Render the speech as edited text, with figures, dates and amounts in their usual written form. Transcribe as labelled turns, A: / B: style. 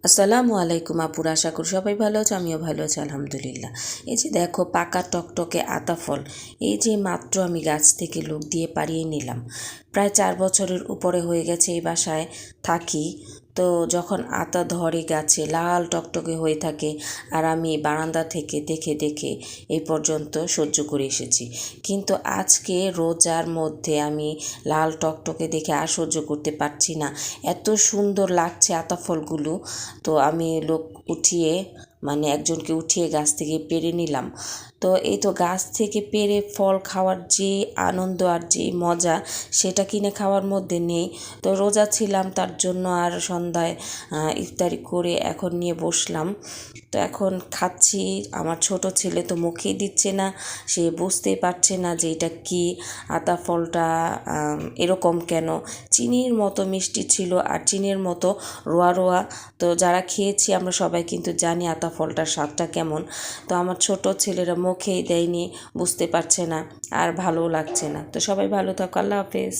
A: আসসালামু আলাইকুম আপুরা, আশা করি সবাই ভালো আছে, আমিও ভালো আছি আলহামদুলিল্লাহ। এই যে দেখো পাকা টকটকে আতা ফল, এই যে মাত্র আমি গাছ থেকে লোক দিয়ে পাড়িয়ে নিলাম। প্রায় 4 বছরের উপরে হয়ে গেছে এই বাসায় থাকি। তো যখন আতা ধরে গাছে লাল টকটকে হয়ে থাকে, আর আমি বারান্দা থেকে দেখে দেখে এই পর্যন্ত সহ্য করে এসেছি। কিন্তু আজকে রোজার মধ্যে আমি লাল টকটকে দেখে আর সহ্য করতে পারছি না। এত সুন্দর লাগছে আতা ফলগুলো। তো আমি লোক উঠিয়ে একজনকে উঠিয়ে গাছ থেকে পেড়ে নিলাম। তো এই তো গাছ থেকে পেড়ে ফল খাওয়ার যে আনন্দ আর যে মজা, সেটা কিনে খাওয়ার মধ্যে নেই। তো রোজা ছিলাম, তার জন্য আর সন্ধ্যায় ইফতারি করে এখন নিয়ে বসলাম। তো এখন খাচ্ছি। আমার ছোট ছেলে তো মুখেই দিচ্ছে না, সে বুঝতেই পারছে না যে এটা কি, আতা ফলটা এরকম কেন। চিনির মতো মিষ্টি ছিল আর চিনির মতো রোয়া রোয়া। তো যারা খেয়েছি আমরা সবাই কিন্তু জানি আতা ফলটার স্বাদটা কেমন। তো আমার ছোট ছেলেরা মুখেই দেয়নি, বুঝতে পারছে না আর ভালোও লাগছে না। তো সবাই ভালো থাকো, আল্লাহ হাফেজ।